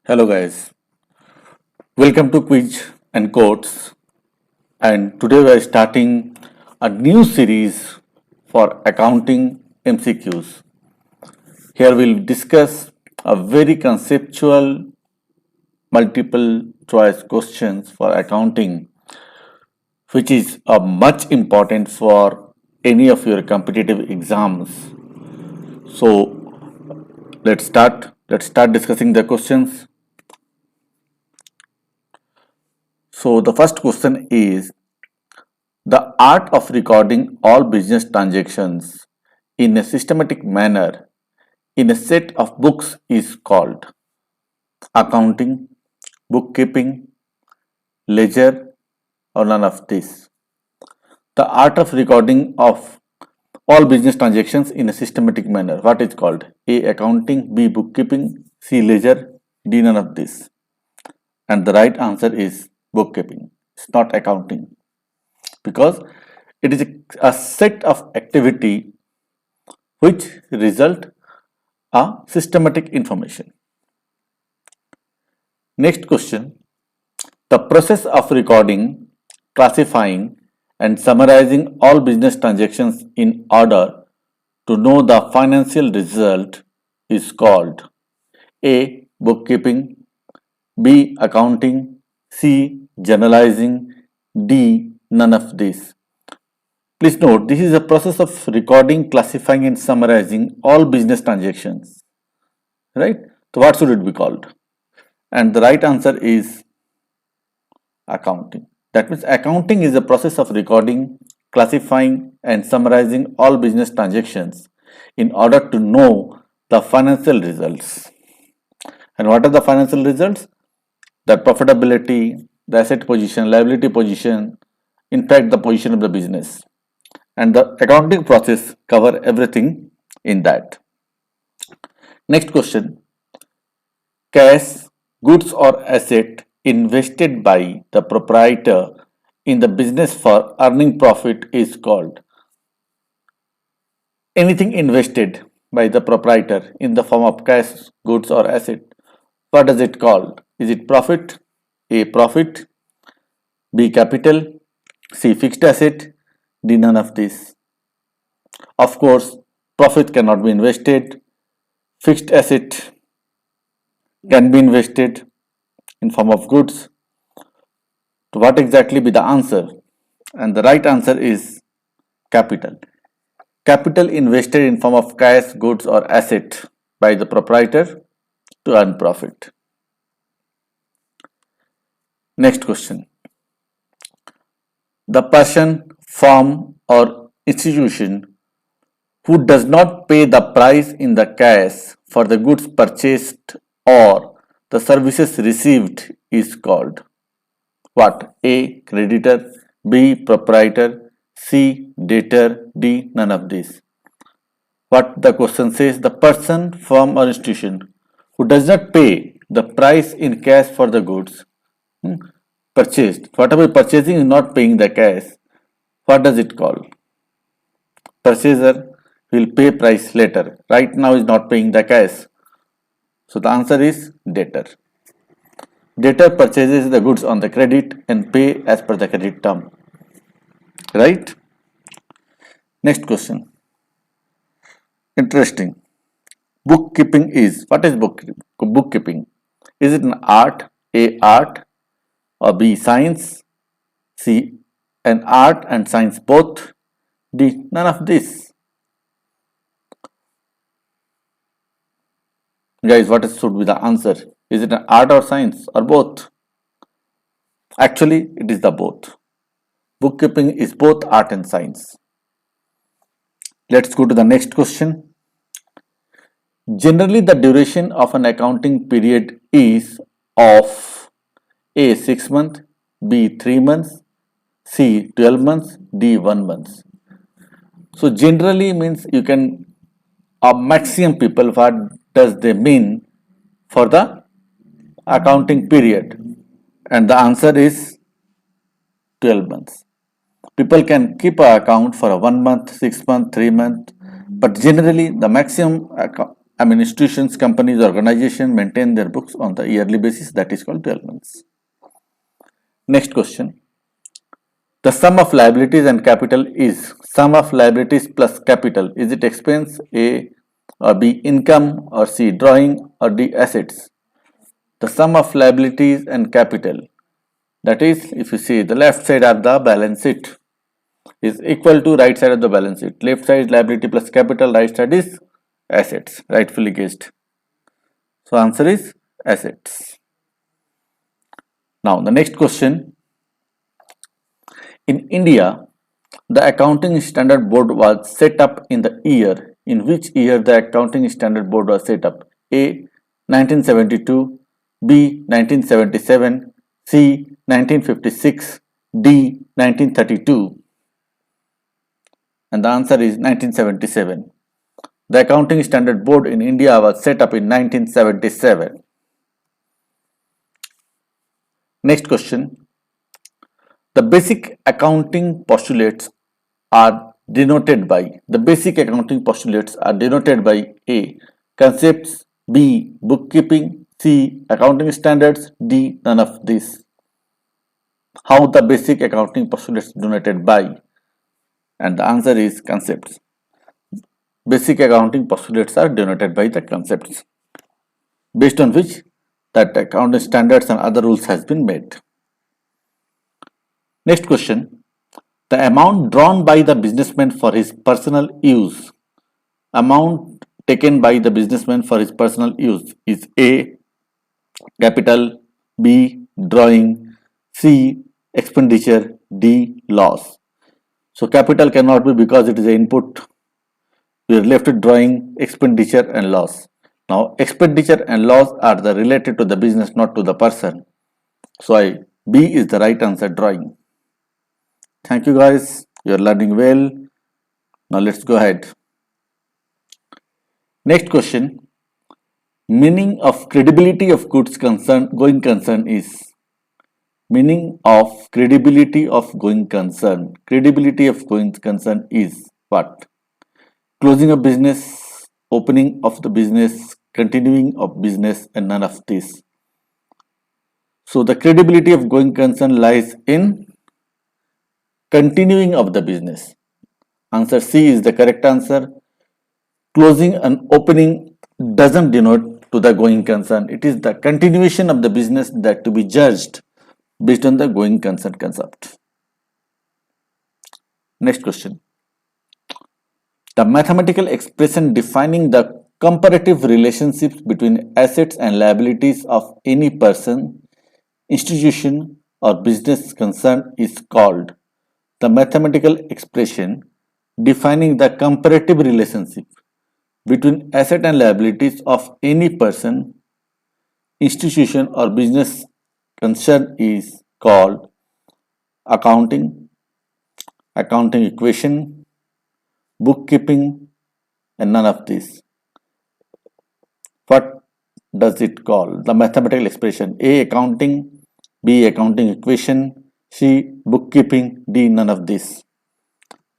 Hello guys, welcome to Quiz and Quotes, and today we are starting a new series for accounting MCQs. Here we'll discuss a very conceptual multiple choice questions for accounting, which is much important for any of your competitive exams. So let's start discussing the questions. So the first question is: the art of recording all business transactions in a systematic manner in a set of books is called accounting, bookkeeping, ledger, or none of this. The art of recording of all business transactions in a systematic manner. What is called? A. Accounting, B. Bookkeeping, C. Ledger, D. None of this. And the right answer is bookkeeping. It's not accounting because it is a set of activity which result a systematic information. Next question: the process of recording, classifying, and summarizing all business transactions in order to know the financial result is called A. Bookkeeping, B. Accounting, C. Journalizing, D. None of this. Please note, this is a process of recording, classifying, and summarizing all business transactions. Right? So, what should it be called? And the right answer is accounting. That means accounting is the process of recording, classifying, and summarizing all business transactions in order to know the financial results. And what are the financial results? The profitability, the asset position, liability position, in fact, the position of the business. And the accounting process cover everything in that. Next question: cash, goods or asset invested by the proprietor in the business for earning profit is called anything invested by the proprietor in the form of cash, goods or asset. What is it called? Is it profit? A. Profit, B. Capital, C. Fixed asset, D. None of this. Of course, profit cannot be invested. Fixed asset can be invested in form of goods. So what exactly be the answer? And the right answer is capital. Capital invested in form of cash, goods or asset by the proprietor to earn profit. Next question: the person, firm or institution who does not pay the price in the cash for the goods purchased or the services received is called what? A. Creditor, B. Proprietor, C. Debtor, D. None of these. What the question says: the person, firm or institution who does not pay the price in cash for the goods purchased. Whatever purchasing is not paying the cash. What does it call? Purchaser will pay price later. Right now is not paying the cash. So the answer is debtor. Debtor purchases the goods on the credit and pay as per the credit term. Right? Next question. Interesting. Bookkeeping is, what is bookkeeping? Is it an art, A. Art, or B. Science, C. An art and science both, D. None of this. Guys, what should be the answer? Is it an art or science or both? Actually, it is the both. Bookkeeping is both art and science. Let's go to the next question. Generally, the duration of an accounting period is of A. 6 months, B. 3 months, C. 12 months, D. 1 month. So generally means you can maximum people, what does they mean for the accounting period? And the answer is 12 months. People can keep an account for a 1 month, 6 month, 3 month, but generally the maximum institutions, companies, organizations maintain their books on the yearly basis, that is called 12 months. Next question. The sum of liabilities and capital is sum of liabilities plus capital. Is it expense, A, or B, income, or C, drawing, or D, assets? The sum of liabilities and capital, that is, if you see the left side of the balance sheet, is equal to right side of the balance sheet. Left side is liability plus capital, right side is assets, rightfully guessed. So answer is assets. Now the next question. In India, the Accounting Standard Board was set up in the year. In which year the Accounting Standard Board was set up? A. 1972, B. 1977, C. 1956, D. 1932. And the answer is 1977. The Accounting Standard Board in India was set up in 1977. Next question. The basic accounting postulates are denoted by A. Concepts, B. Bookkeeping, C. Accounting standards, D. None of this. How the basic accounting postulates denoted by? And the answer is concepts. Basic accounting postulates are denoted by the concepts, based on which that accounting standards and other rules has been made. Next question. The amount drawn by the businessman for his personal use. Amount taken by the businessman for his personal use is A. Capital, B. Drawing, C. Expenditure, D. Loss. So capital cannot be because it is an input. We are left with drawing, expenditure and loss. Now expenditure and loss are related to the business, not to the person. So B is the right answer, drawing. Thank you guys. You are learning well. Now let's go ahead. Next question. Meaning of credibility of goods going concern is. Meaning of credibility of going concern. Credibility of going concern is what? Closing of business, opening of the business, continuing of business, and none of this. So the credibility of going concern lies in continuing of the business. Answer C is the correct answer. Closing and opening doesn't denote to the going concern. It is the continuation of the business that to be judged based on the going concern concept. Next question. The mathematical expression defining the comparative relationships between assets and liabilities of any person, institution, or business concern is called. The mathematical expression defining the comparative relationship between asset and liabilities of any person, institution, or business concern is called accounting, accounting equation, bookkeeping, and none of this. What does it call? The mathematical expression. A. Accounting, B. Accounting equation, C. Bookkeeping, D. None of this.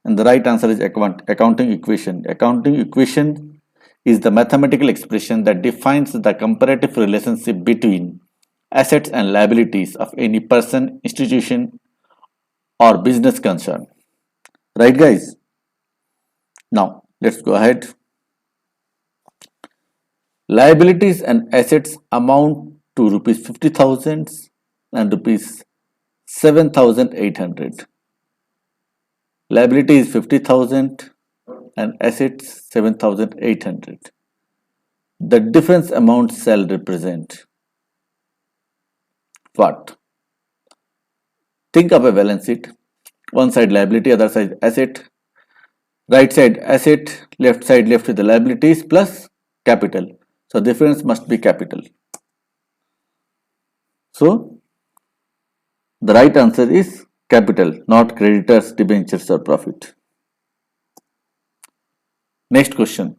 And the right answer is accounting equation. Accounting equation is the mathematical expression that defines the comparative relationship between assets and liabilities of any person, institution, or business concern. Right, guys? Now, let's go ahead. Liabilities and assets amount to rupees 50,000 and rupees 7,800. Liability is 50,000 and assets 7,800. The difference amount shall represent what? Think of a balance sheet. One side liability, other side asset. Right side asset, left side left with the liabilities plus capital. So difference must be capital. So the right answer is capital, not creditors, debentures, or profit. Next question.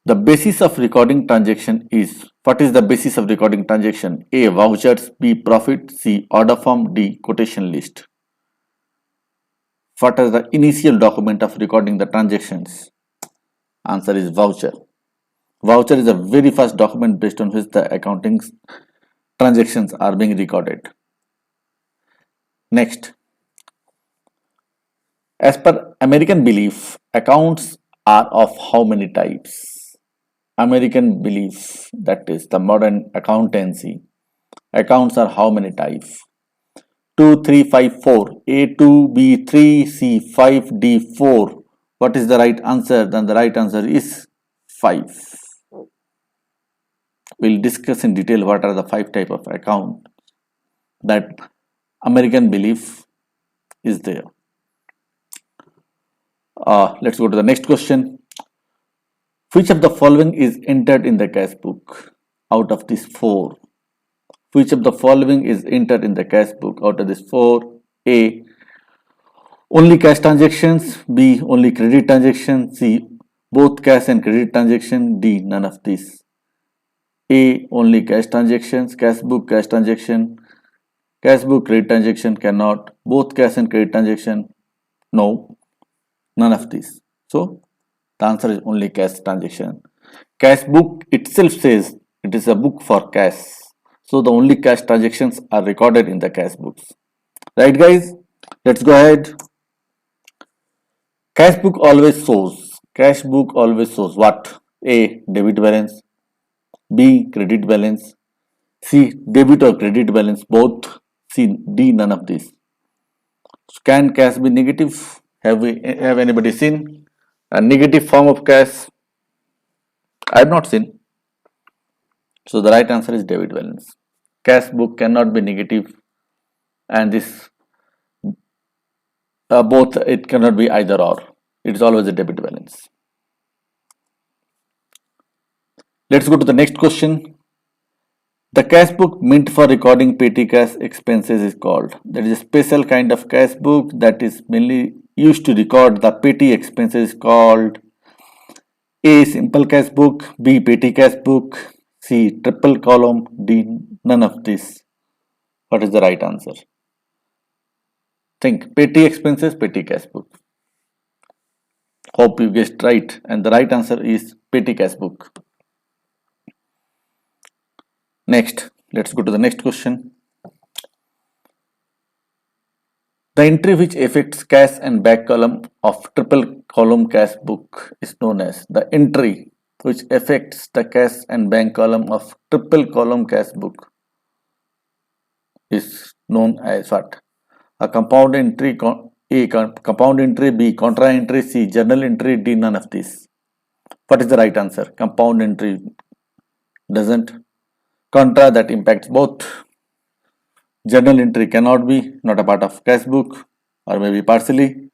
The basis of recording transaction is. What is the basis of recording transaction? A. Vouchers, B. Profit, C. Order form, D. Quotation list. What is the initial document of recording the transactions? Answer is voucher. Voucher is a very fast document based on which the accounting transactions are being recorded. Next, as per American belief, accounts are of how many types? American belief, that is the modern accountancy. Accounts are how many types? 2, 3, 5, 4. A 2, B 3, C 5, D 4. What is the right answer? Then the right answer is 5. We'll discuss in detail what are the 5 type of account that American belief is there. Let's go to the next question. Which of the following is entered in the cash book out of these 4? Which of the following is entered in the cash book out of these 4? A. Only cash transactions. B. Only credit transactions. C. Both cash and credit transaction. D. None of these. A. Only cash transactions. Cash book, cash transaction. Cash book, credit transaction cannot. Both cash and credit transaction. No. None of these. So the answer is only cash transaction. Cash book itself says it is a book for cash. So the only cash transactions are recorded in the cash books. Right, guys? Let's go ahead. Cash book always shows. Cash book always shows what? A. Debit balance. B. Credit balance. C. Debit or credit balance, both. C. D. None of these. Can cash be negative? Have anybody seen a negative form of cash? I have not seen. So the right answer is debit balance. Cash book cannot be negative, and this both, it cannot be either or. It is always a debit balance. Let's go to the next question. The cash book meant for recording petty cash expenses is called. There is a special kind of cash book that is mainly used to record the petty expenses called A. Simple cash book. B. Petty cash book. C. Triple column. D. None of this. What is the right answer? Think petty expenses, petty cash book. Hope you guessed right, and the right answer is petty cash book. Next, let's go to the next question. The entry which affects cash and back column of triple column cash book is known as the entry which affects the cash and bank column of triple column cash book is known as what? A compound entry, A. Compound entry, B. Contra entry, C. Journal entry, D. None of these. What is the right answer? Compound entry doesn't. Contra, that impacts both. Journal entry cannot be, not a part of cash book, or maybe partially.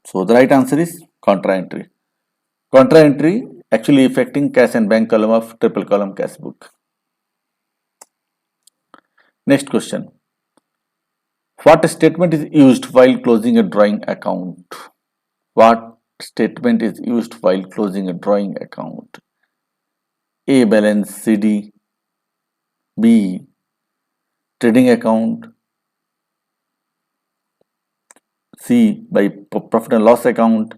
So the right answer is contra entry. Contra entry actually affecting cash and bank column of triple column cash book. Next question. What statement is used while closing a drawing account? What statement is used while closing a drawing account? A. Balance CD. B. Trading account. C. By profit and loss account.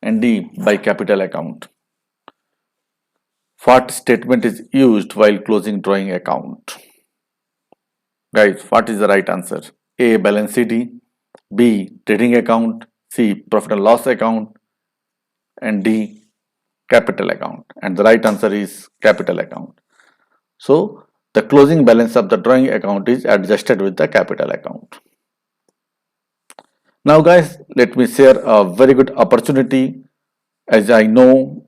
And D. By capital account. What statement is used while closing drawing account? Guys, what is the right answer? A. Balance CD. B. Trading account. C. Profit and loss account. And D. Capital account. And the right answer is capital account. So the closing balance of the drawing account is adjusted with the capital account. Now guys, let me share a very good opportunity. As I know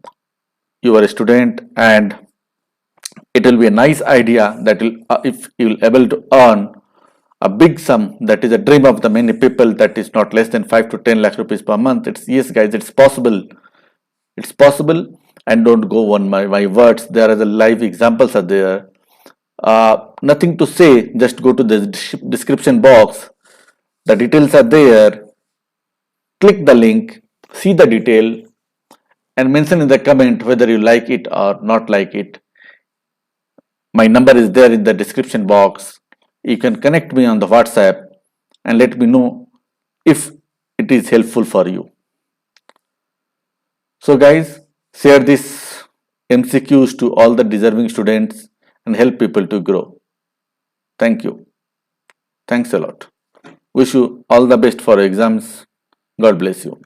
you are a student, and it will be a nice idea that will, if you will able to earn a big sum, that is a dream of the many people, that is not less than 5 to 10 lakh rupees per month. It's, yes guys, it's possible. It's possible, and don't go on my words. There are the live examples are there. Nothing to say, just go to the description box. The details are there. Click the link, see the detail, and mention in the comment whether you like it or not like it. My number is there in the description box. You can connect me on the WhatsApp and let me know if it is helpful for you. So guys, Share this MCQs to all the deserving students and help people to grow. Thank you. Thanks a lot. Wish you all the best for exams. God bless you.